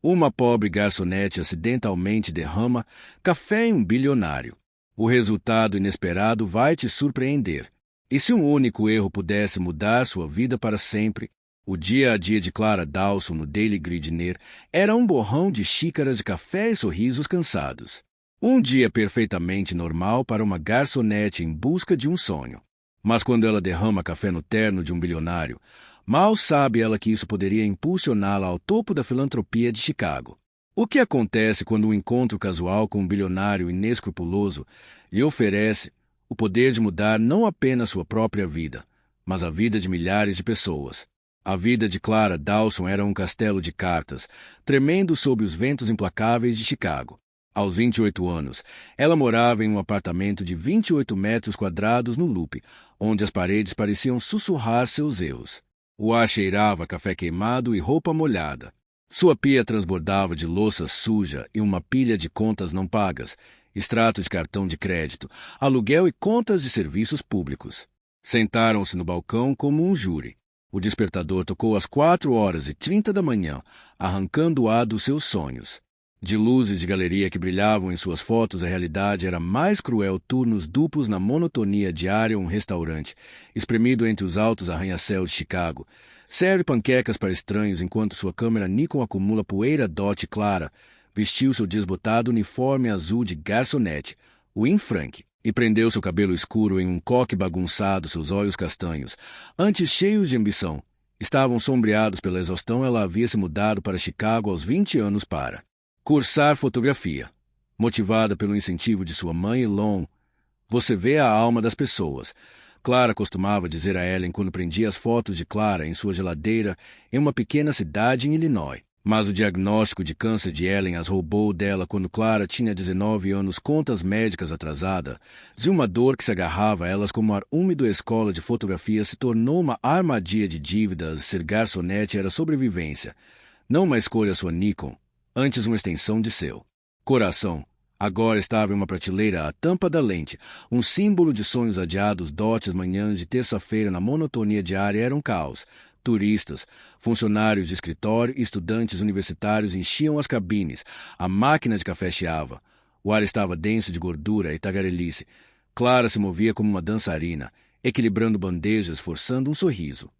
Uma pobre garçonete acidentalmente derrama café em um bilionário. O resultado inesperado vai te surpreender. E se um único erro pudesse mudar sua vida para sempre? O dia a dia de Clara Dawson no Daily Gridner era um borrão de xícaras de café e sorrisos cansados. Um dia perfeitamente normal para uma garçonete em busca de um sonho. Mas quando ela derrama café no terno de um bilionário, mal sabe ela que isso poderia impulsioná-la ao topo da filantropia de Chicago. O que acontece quando um encontro casual com um bilionário inescrupuloso lhe oferece o poder de mudar não apenas sua própria vida, mas a vida de milhares de pessoas? A vida de Clara Dawson era um castelo de cartas, tremendo sob os ventos implacáveis de Chicago. Aos 28 anos, ela morava em um apartamento de 28 metros quadrados no Loop, onde as paredes pareciam sussurrar seus erros. O ar cheirava a café queimado e roupa molhada. Sua pia transbordava de louça suja e uma pilha de contas não pagas, extrato de cartão de crédito, aluguel e contas de serviços públicos. Sentaram-se no balcão como um júri. O despertador tocou às 4h30 da manhã, arrancando-a dos seus sonhos. De luzes de galeria que brilhavam em suas fotos, a realidade era mais cruel. Turnos duplos na monotonia diária. Um restaurante, espremido entre os altos arranha-céus de Chicago, serve panquecas para estranhos enquanto sua câmera Nikon acumula poeira. Clara vestiu seu desbotado uniforme azul de garçonete, o In Frank, e prendeu seu cabelo escuro em um coque bagunçado. Seus olhos castanhos, antes cheios de ambição, estavam sombreados pela exaustão. Ela havia se mudado para Chicago aos 20 anos para cursar fotografia. Motivada pelo incentivo de sua mãe Lon, você vê a alma das pessoas, Clara costumava dizer a Ellen quando prendia as fotos de Clara em sua geladeira em uma pequena cidade em Illinois. Mas o diagnóstico de câncer de Ellen as roubou dela quando Clara tinha 19 anos, contas médicas atrasadas, e uma dor que se agarrava a elas como ar úmido. A escola de fotografia se tornou uma armadilha de dívidas. Ser garçonete era sobrevivência, não uma escolha. Sua Nikon, antes uma extensão de seu coração, agora estava em uma prateleira à tampa da lente, um símbolo de sonhos adiados. As manhãs de terça-feira na monotonia diária eram caos. Turistas, funcionários de escritório e estudantes universitários enchiam as cabines. A máquina de café chiava. O ar estava denso de gordura e tagarelice. Clara se movia como uma dançarina, equilibrando bandejas, forçando um sorriso.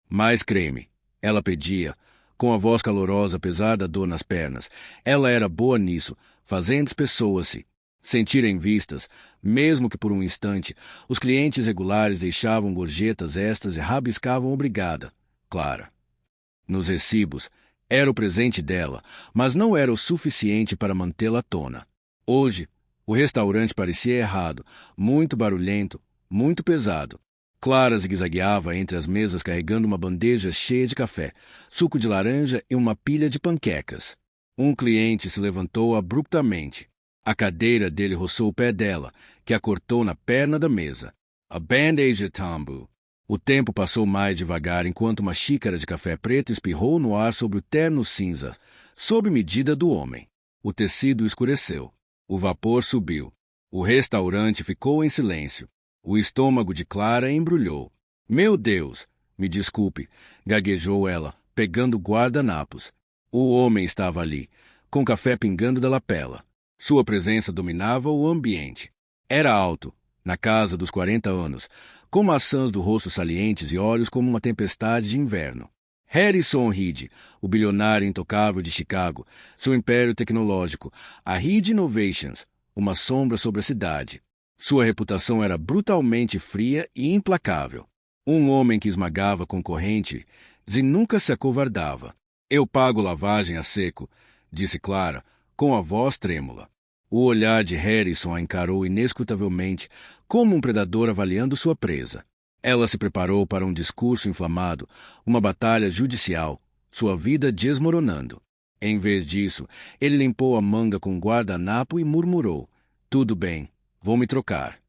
Mais creme, ela pedia, com a voz calorosa apesar da dor nas pernas. Ela era boa nisso, fazendo as pessoas se sentirem vistas, mesmo que por um instante. Os clientes regulares deixavam gorjetas extras e rabiscavam obrigada, Clara. Nos recibos, era o presente dela, mas não era o suficiente para mantê-la à tona. Hoje, o restaurante parecia errado, muito barulhento, muito pesado. Clara zigue-zagueava entre as mesas carregando uma bandeja cheia de café, suco de laranja e uma pilha de panquecas. Um cliente se levantou abruptamente. A cadeira dele roçou o pé dela, que a cortou na perna da mesa. A band-aid tambu. O tempo passou mais devagar enquanto uma xícara de café preto espirrou no ar sobre o terno cinza, sob medida do homem. O tecido escureceu. O vapor subiu. O restaurante ficou em silêncio. O estômago de Clara embrulhou. Meu Deus, me desculpe, gaguejou ela, pegando guardanapos. O homem estava ali, com café pingando da lapela. Sua presença dominava o ambiente. Era alto, na casa dos 40 anos, com maçãs do rosto salientes e olhos como uma tempestade de inverno. Harrison Reed, o bilionário intocável de Chicago, seu império tecnológico, a Reed Innovations, uma sombra sobre a cidade. Sua reputação era brutalmente fria e implacável. Um homem que esmagava concorrente e nunca se acovardava. Eu pago lavagem a seco, disse Clara, com a voz trêmula. O olhar de Harrison a encarou inescrutavelmente, como um predador avaliando sua presa. Ela se preparou para um discurso inflamado, uma batalha judicial, sua vida desmoronando. Em vez disso, ele limpou a manga com um guardanapo e murmurou: tudo bem, vou me trocar.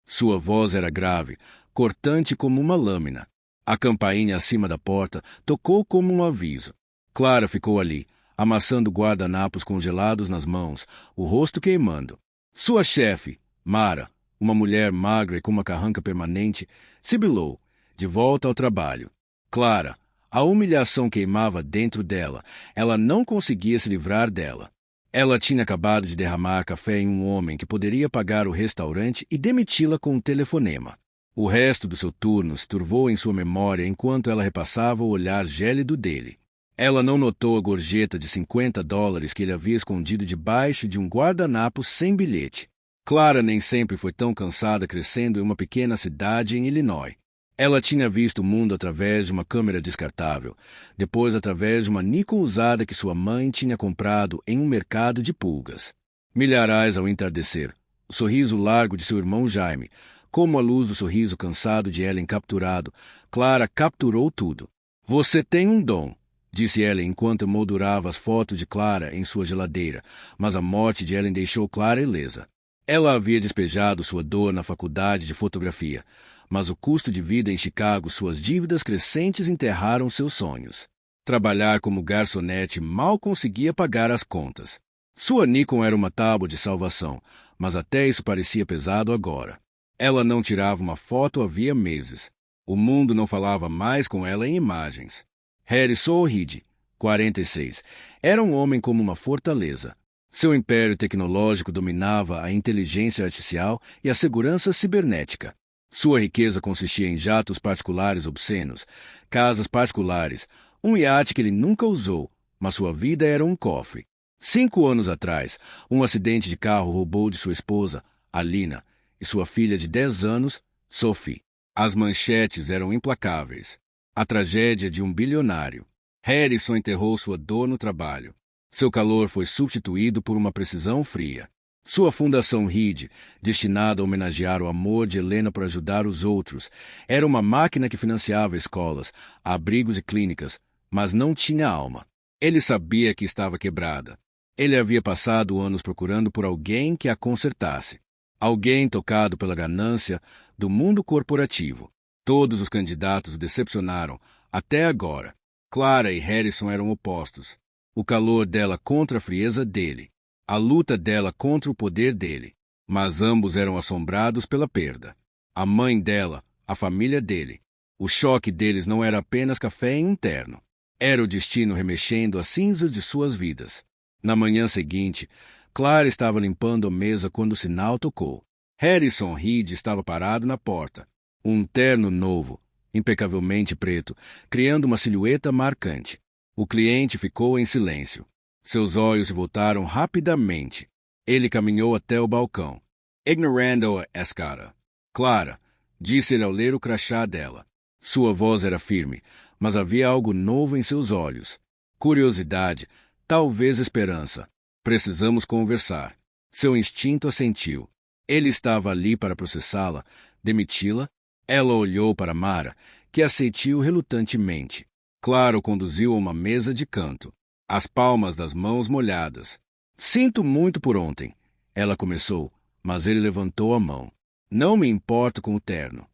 Sua voz era grave, cortante como uma lâmina. A campainha acima da porta tocou como um aviso. Clara ficou ali, amassando guardanapos congelados nas mãos, o rosto queimando. Sua chefe, Mara, uma mulher magra e com uma carranca permanente, sibilou, de volta ao trabalho. Clara, A humilhação queimava dentro dela. Ela não conseguia se livrar dela. Ela tinha acabado de derramar café em um homem que poderia pagar o restaurante e demiti-la com um telefonema. O resto do seu turno se turvou em sua memória enquanto ela repassava o olhar gélido dele. Ela não notou a gorjeta de $50 que ele havia escondido debaixo de um guardanapo sem bilhete. Clara nem sempre foi tão cansada crescendo em uma pequena cidade em Illinois. Ela tinha visto o mundo através de uma câmera descartável, depois através de uma Nikon usada que sua mãe tinha comprado em um mercado de pulgas. Milharais ao entardecer, o sorriso largo de seu irmão Jaime, como a luz do sorriso cansado de Ellen capturado, Clara capturou tudo. Você tem um dom, disse Ellen enquanto emoldurava as fotos de Clara em sua geladeira, mas a morte de Ellen deixou Clara ilesa. Ela havia despejado sua dor na faculdade de fotografia, mas o custo de vida em Chicago, suas dívidas crescentes enterraram seus sonhos. Trabalhar como garçonete mal conseguia pagar as contas. Sua Nikon era uma tábua de salvação, mas até isso parecia pesado agora. Ela não tirava uma foto havia meses. O mundo não falava mais com ela em imagens. Harrison Reed, 46, era um homem como uma fortaleza. Seu império tecnológico dominava a inteligência artificial e a segurança cibernética. Sua riqueza consistia em jatos particulares obscenos, casas particulares, um iate que ele nunca usou, mas sua vida era um cofre. 5 anos atrás, um acidente de carro roubou de sua esposa, Alina, e sua filha de 10 anos, Sophie. As manchetes eram implacáveis. A tragédia de um bilionário. Harrison enterrou sua dor no trabalho. Seu calor foi substituído por uma precisão fria. Sua fundação Reed, destinada a homenagear o amor de Helena por ajudar os outros, era uma máquina que financiava escolas, abrigos e clínicas, mas não tinha alma. Ele sabia que estava quebrada. Ele havia passado anos procurando por alguém que a consertasse. Alguém tocado pela ganância do mundo corporativo. Todos os candidatos o decepcionaram, até agora. Clara e Harrison eram opostos. O calor dela contra a frieza dele. A luta dela contra o poder dele. Mas ambos eram assombrados pela perda. A mãe dela, a família dele. O choque deles não era apenas café em um terno. Era o destino remexendo as cinzas de suas vidas. Na manhã seguinte, Clara estava limpando a mesa quando o sinal tocou. Harrison Reed estava parado na porta. Um terno novo, impecavelmente preto, criando uma silhueta marcante. O cliente ficou em silêncio. Seus olhos se voltaram rapidamente. Ele caminhou até o balcão. Ignorando a escada. Clara, disse ele ao ler o crachá dela. Sua voz era firme, mas havia algo novo em seus olhos. Curiosidade, talvez esperança. Precisamos conversar. Seu instinto assentiu. Ele estava ali para processá-la, demiti-la. Ela olhou para Mara, que assentiu relutantemente. Clara o conduziu a uma mesa de canto. As palmas das mãos molhadas. Sinto muito por ontem, ela começou, mas ele levantou a mão. Não me importo com o terno.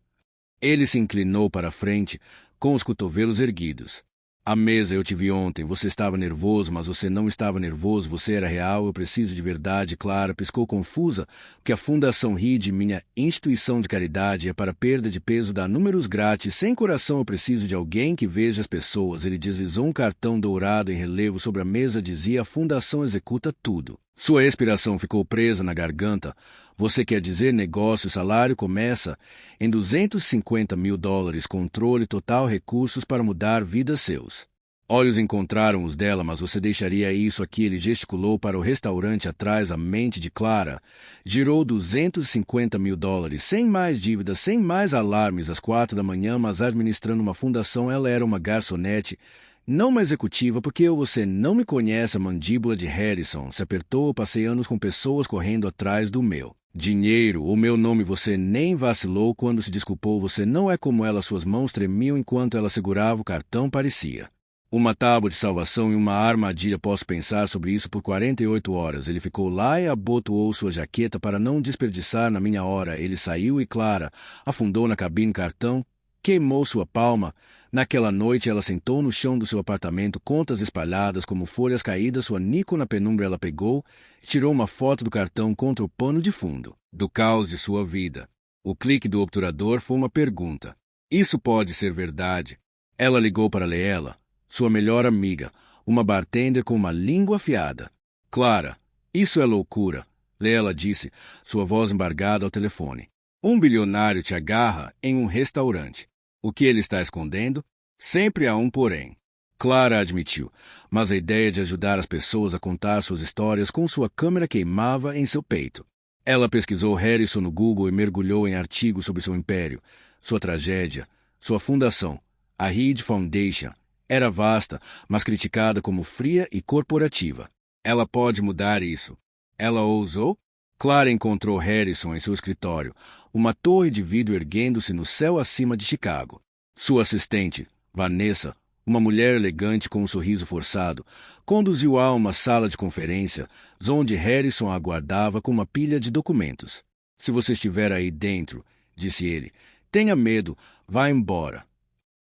Ele se inclinou para a frente, com os cotovelos erguidos. À mesa eu te vi ontem, você estava nervoso, mas você não estava nervoso, você era real, eu preciso de verdade. Clara piscou confusa, que a Fundação Reed, minha instituição de caridade, é para perda de peso, dá números grátis, sem coração eu preciso de alguém que veja as pessoas. Ele deslizou um cartão dourado em relevo sobre a mesa, dizia a Fundação executa tudo. Sua expiração ficou presa na garganta. Você quer dizer negócio, salário começa em $250 mil, controle total, recursos para mudar vidas seus. Olhos encontraram os dela, mas você deixaria isso aqui? Ele gesticulou para o restaurante atrás. A mente de Clara girou $250 mil, sem mais dívidas, sem mais alarmes, às 4 da manhã, mas administrando uma fundação. Ela era uma garçonete, não uma executiva, porque você não me conhece. A mandíbula de Harrison se apertou. Eu passei anos com pessoas correndo atrás do meu dinheiro, o meu nome. Você nem vacilou quando se desculpou. Você não é como ela. Suas mãos tremiam enquanto ela segurava o cartão. Parecia uma tábua de salvação e uma armadilha. Posso pensar sobre isso por 48 horas. Ele ficou lá e abotoou sua jaqueta para não desperdiçar na minha hora. Ele saiu e Clara afundou na cabine. Cartão queimou sua palma. Naquela noite ela sentou no chão do seu apartamento, contas espalhadas como folhas caídas. Sua Nikon na penumbra. Ela pegou e tirou uma foto do cartão contra o pano de fundo do caos de sua vida. O clique do obturador foi uma pergunta. Isso pode ser verdade? Ela ligou para Leela, sua melhor amiga, uma bartender com uma língua afiada. Clara, isso é loucura, Leela disse, sua voz embargada ao telefone. Um bilionário te agarra em um restaurante. O que ele está escondendo? Sempre há um porém. Clara admitiu, mas a ideia de ajudar as pessoas a contar suas histórias com sua câmera queimava em seu peito. Ela pesquisou Harrison no Google e mergulhou em artigos sobre seu império, sua tragédia, sua fundação. A Reed Foundation era vasta, mas criticada como fria e corporativa. Ela pode mudar isso. Ela ousou? Clara encontrou Harrison em seu escritório, uma torre de vidro erguendo-se no céu acima de Chicago. Sua assistente, Vanessa, uma mulher elegante com um sorriso forçado, conduziu-a a uma sala de conferência, onde Harrison a aguardava com uma pilha de documentos. Se você estiver aí dentro, disse ele, tenha medo, vá embora.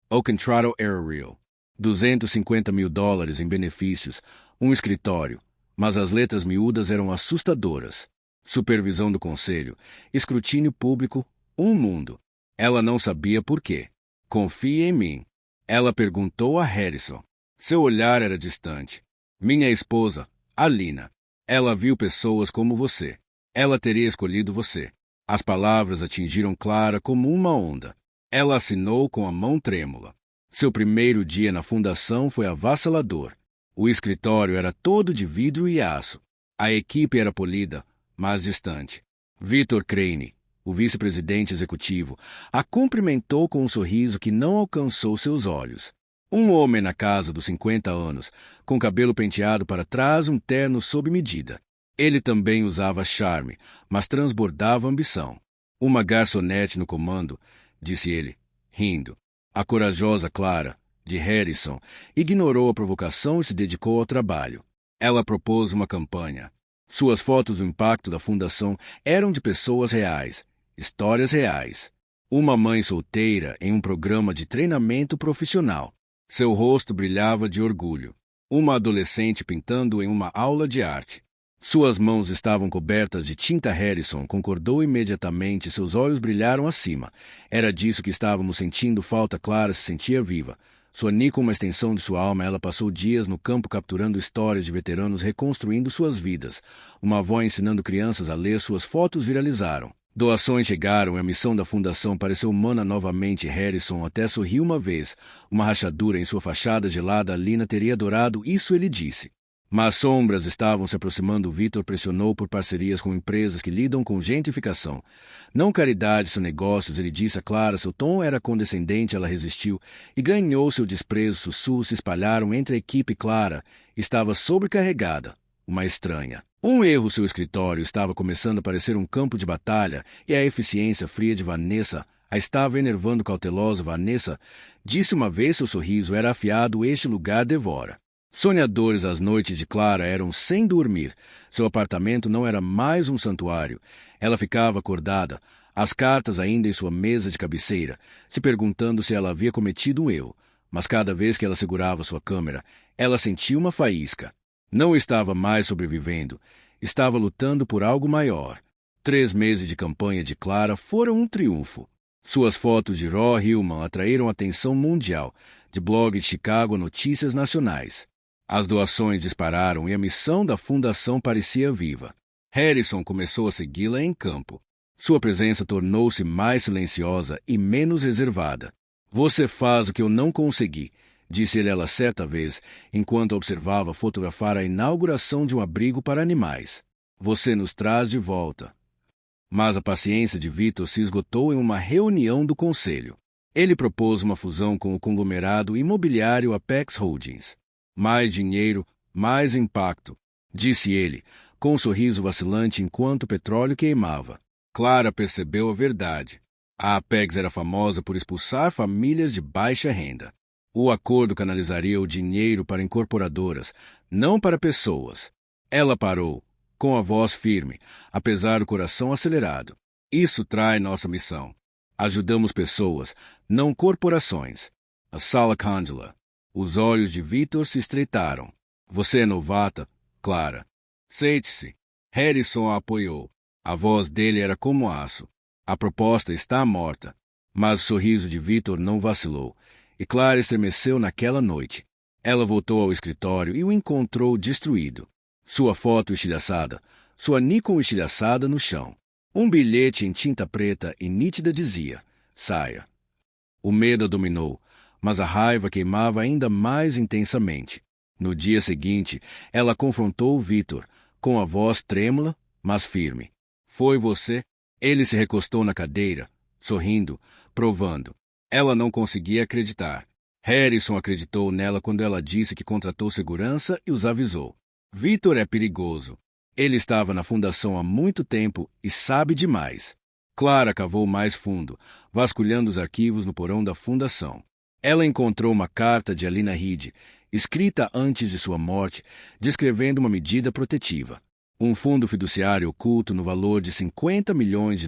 O contrato era real. $250 mil em benefícios, um escritório, mas as letras miúdas eram assustadoras. Supervisão do conselho, escrutínio público, um mundo. Ela não sabia por quê. Confie em mim. Ela perguntou a Harrison. Seu olhar era distante. Minha esposa, Alina. Ela viu pessoas como você. Ela teria escolhido você. As palavras atingiram Clara como uma onda. Ela assinou com a mão trêmula. Seu primeiro dia na fundação foi avassalador. O escritório era todo de vidro e aço. A equipe era polida, mas distante. Victor Crane, o vice-presidente executivo, a cumprimentou com um sorriso que não alcançou seus olhos. Um homem na casa dos 50 anos, com cabelo penteado para trás, um terno sob medida. Ele também usava charme, mas transbordava ambição. Uma garçonete no comando, disse ele, rindo. A corajosa Clara, de Harrison, ignorou a provocação e se dedicou ao trabalho. Ela propôs uma campanha. Suas fotos do impacto da fundação eram de pessoas reais, histórias reais. Uma mãe solteira em um programa de treinamento profissional. Seu rosto brilhava de orgulho. Uma adolescente pintando em uma aula de arte. Suas mãos estavam cobertas de tinta. Harrison concordou imediatamente e seus olhos brilharam acima. Era disso que estávamos sentindo falta. Clara se sentia viva. Suani com uma extensão de sua alma, ela passou dias no campo capturando histórias de veteranos reconstruindo suas vidas. Uma avó ensinando crianças a ler, suas fotos viralizaram. Doações chegaram e a missão da fundação pareceu humana novamente. Harrison até sorriu uma vez. Uma rachadura em sua fachada gelada. Alina teria adorado isso, ele disse. Mas sombras estavam se aproximando. Victor pressionou por parcerias com empresas que lidam com gentrificação. Não caridade, são negócios, ele disse a Clara. Seu tom era condescendente, ela resistiu e ganhou seu desprezo. Sussurros se espalharam entre a equipe. Clara estava sobrecarregada, uma estranha. Um erro, seu escritório estava começando a parecer um campo de batalha e a eficiência fria de Vanessa a estava enervando. Cautelosa, Vanessa disse uma vez, seu sorriso era afiado. Este lugar devora. Sonhadores, as noites de Clara eram sem dormir. Seu apartamento não era mais um santuário. Ela ficava acordada, as cartas ainda em sua mesa de cabeceira, se perguntando se ela havia cometido um erro. Mas cada vez que ela segurava sua câmera, ela sentia uma faísca. Não estava mais sobrevivendo. Estava lutando por algo maior. 3 meses de campanha de Clara foram um triunfo. Suas fotos de Raw Hillman atraíram atenção mundial, de blog de Chicago a notícias nacionais. As doações dispararam e a missão da fundação parecia viva. Harrison começou a segui-la em campo. Sua presença tornou-se mais silenciosa e menos reservada. Você faz o que eu não consegui, disse ele a ela certa vez, enquanto observava fotografar a inauguração de um abrigo para animais. Você nos traz de volta. Mas a paciência de Victor se esgotou em uma reunião do conselho. Ele propôs uma fusão com o conglomerado imobiliário Apex Holdings. Mais dinheiro, mais impacto, disse ele, com um sorriso vacilante enquanto o petróleo queimava. Clara percebeu a verdade. A Apex era famosa por expulsar famílias de baixa renda. O acordo canalizaria o dinheiro para incorporadoras, não para pessoas. Ela parou, com a voz firme, apesar do coração acelerado. Isso trai nossa missão. Ajudamos pessoas, não corporações. A sala Candela. Os olhos de Victor se estreitaram. Você é novata, Clara. Sente-se. Harrison a apoiou. A voz dele era como aço. A proposta está morta. Mas o sorriso de Victor não vacilou. e Clara estremeceu naquela noite. Ela voltou ao escritório e o encontrou destruído. Sua foto estilhaçada, sua Nikon estilhaçada no chão. Um bilhete em tinta preta e nítida dizia: saia. O medo a dominou, mas a raiva queimava ainda mais intensamente. No dia seguinte, ela confrontou Victor, com a voz trêmula, mas firme. Foi você? Ele se recostou na cadeira, sorrindo, provando. Ela não conseguia acreditar. Harrison acreditou nela quando ela disse que contratou segurança e os avisou. Victor é perigoso. Ele estava na fundação há muito tempo e sabe demais. Clara cavou mais fundo, vasculhando os arquivos no porão da fundação. Ela encontrou uma carta de Alina Reed, escrita antes de sua morte, descrevendo uma medida protetiva. Um fundo fiduciário oculto no valor de $50 milhões,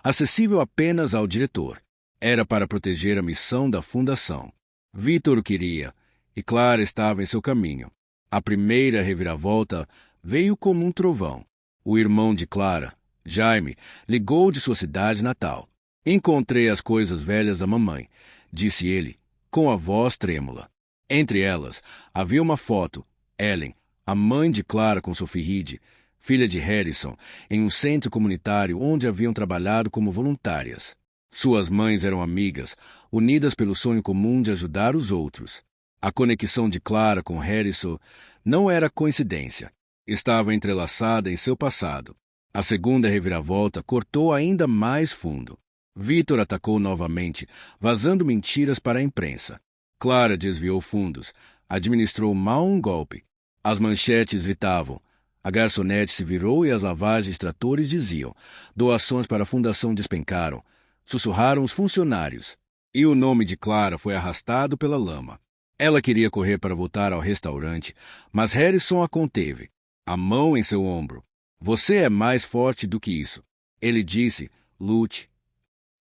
acessível apenas ao diretor. Era para proteger a missão da fundação. Victor o queria, e Clara estava em seu caminho. A primeira reviravolta veio como um trovão. O irmão de Clara, Jaime, ligou de sua cidade natal. Encontrei as coisas velhas da mamãe, disse ele, com a voz trêmula. Entre elas, havia uma foto, Ellen, a mãe de Clara com Sophie Reed, filha de Harrison, em um centro comunitário onde haviam trabalhado como voluntárias. Suas mães eram amigas, unidas pelo sonho comum de ajudar os outros. A conexão de Clara com Harrison não era coincidência. Estava entrelaçada em seu passado. A segunda reviravolta cortou ainda mais fundo. Victor atacou novamente, vazando mentiras para a imprensa. Clara desviou fundos, administrou mal um golpe. As manchetes gritavam. A garçonete se virou e as lavagens tratores diziam: doações para a fundação despencaram. Sussurraram os funcionários. E o nome de Clara foi arrastado pela lama. Ela queria correr para voltar ao restaurante, mas Harrison a conteve, a mão em seu ombro. Você é mais forte do que isso. Ele disse: lute.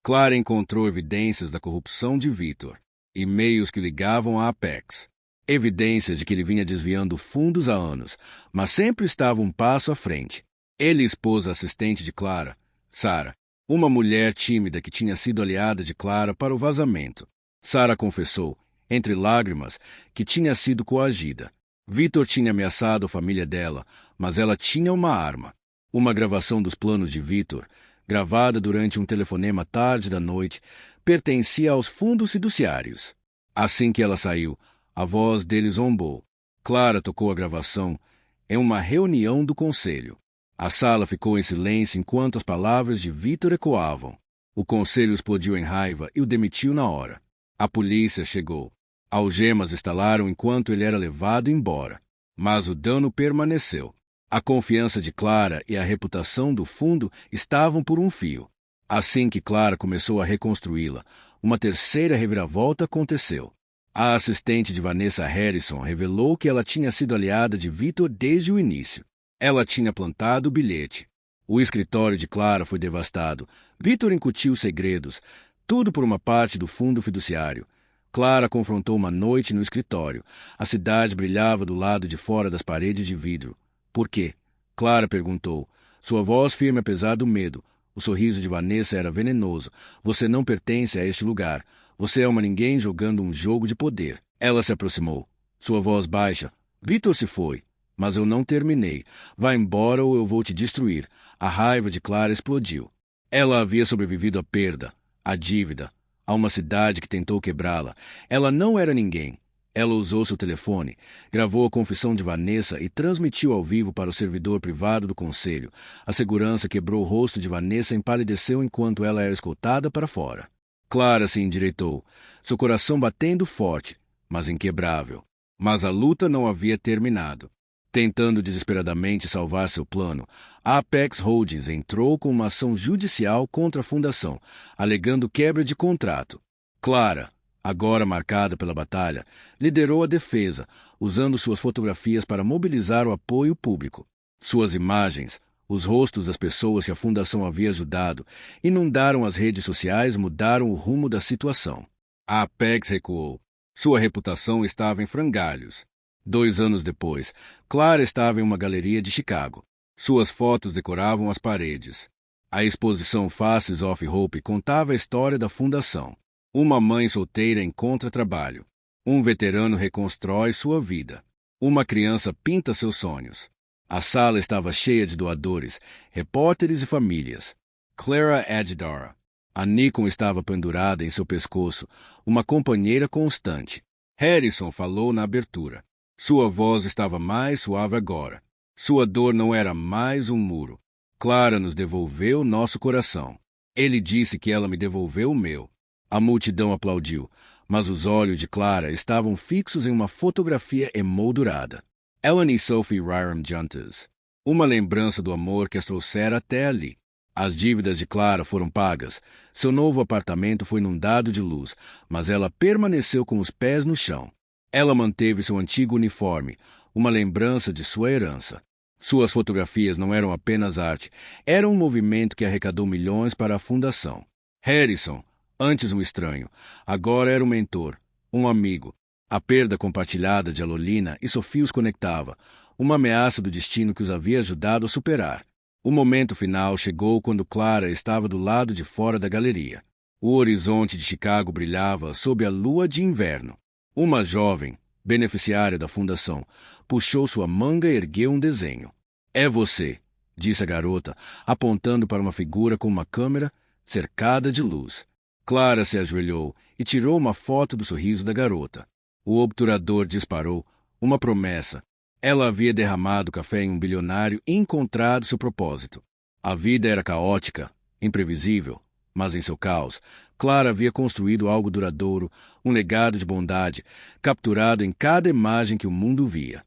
Clara encontrou evidências da corrupção de Victor, e-mails que ligavam à Apex. Evidências de que ele vinha desviando fundos há anos, mas sempre estava um passo à frente. Ele expôs a assistente de Clara, Sarah, uma mulher tímida que tinha sido aliada de Clara para o vazamento. Sarah confessou, entre lágrimas, que tinha sido coagida. Victor tinha ameaçado a família dela, mas ela tinha uma arma. Uma gravação dos planos de Victor, gravada durante um telefonema tarde da noite, pertencia aos fundos fiduciários. Assim que ela saiu, a voz dele zombou. Clara tocou a gravação em uma reunião do conselho. A sala ficou em silêncio enquanto as palavras de Victor ecoavam. O conselho explodiu em raiva e o demitiu na hora. A polícia chegou. Algemas estalaram enquanto ele era levado embora. Mas o dano permaneceu. A confiança de Clara e a reputação do fundo estavam por um fio. Assim que Clara começou a reconstruí-la, uma terceira reviravolta aconteceu. A assistente de Vanessa Harrison revelou que ela tinha sido aliada de Victor desde o início. Ela tinha plantado o bilhete. O escritório de Clara foi devastado. Victor incutiu segredos, tudo por uma parte do fundo fiduciário. Clara confrontou uma noite no escritório. A cidade brilhava do lado de fora das paredes de vidro. Por quê? Clara perguntou. Sua voz firme apesar do medo. O sorriso de Vanessa era venenoso. Você não pertence a este lugar. Você é uma ninguém jogando um jogo de poder. Ela se aproximou. Sua voz baixa. Victor se foi. Mas eu não terminei. Vá embora ou eu vou te destruir. A raiva de Clara explodiu. Ela havia sobrevivido à perda, à dívida, a uma cidade que tentou quebrá-la. Ela não era ninguém. Ela usou seu telefone, gravou a confissão de Vanessa e transmitiu ao vivo para o servidor privado do conselho. A segurança quebrou o rosto de Vanessa e empalideceu enquanto ela era escoltada para fora. Clara se endireitou, seu coração batendo forte, mas inquebrável. Mas a luta não havia terminado. Tentando desesperadamente salvar seu plano, a Apex Holdings entrou com uma ação judicial contra a fundação, alegando quebra de contrato. Clara, agora marcada pela batalha, liderou a defesa, usando suas fotografias para mobilizar o apoio público. Suas imagens, os rostos das pessoas que a fundação havia ajudado, inundaram as redes sociais e mudaram o rumo da situação. A Apex recuou. Sua reputação estava em frangalhos. 2 anos depois, Clara estava em uma galeria de Chicago. Suas fotos decoravam as paredes. A exposição Faces of Hope contava a história da fundação. Uma mãe solteira encontra trabalho. Um veterano reconstrói sua vida. Uma criança pinta seus sonhos. A sala estava cheia de doadores, repórteres e famílias. Clara Adjidara. A Nikon estava pendurada em seu pescoço, uma companheira constante. Harrison falou na abertura. Sua voz estava mais suave agora. Sua dor não era mais um muro. Clara nos devolveu nosso coração. Ele disse que ela me devolveu o meu. A multidão aplaudiu, mas os olhos de Clara estavam fixos em uma fotografia emoldurada. Ellen e Sophie Ryram Juntas. Uma lembrança do amor que as trouxera até ali. As dívidas de Clara foram pagas. Seu novo apartamento foi inundado de luz, mas ela permaneceu com os pés no chão. Ela manteve seu antigo uniforme, uma lembrança de sua herança. Suas fotografias não eram apenas arte, eram um movimento que arrecadou milhões para a fundação. Harrison, antes um estranho, agora era um mentor, um amigo. A perda compartilhada de Alolina e Sophie os conectava, uma ameaça do destino que os havia ajudado a superar. O momento final chegou quando Clara estava do lado de fora da galeria. O horizonte de Chicago brilhava sob a lua de inverno. Uma jovem, beneficiária da fundação, puxou sua manga e ergueu um desenho. É você, disse a garota, apontando para uma figura com uma câmera cercada de luz. Clara se ajoelhou e tirou uma foto do sorriso da garota. O obturador disparou, uma promessa. Ela havia derramado café em um bilionário e encontrado seu propósito. A vida era caótica, imprevisível, mas em seu caos, Clara havia construído algo duradouro, um legado de bondade, capturado em cada imagem que o mundo via.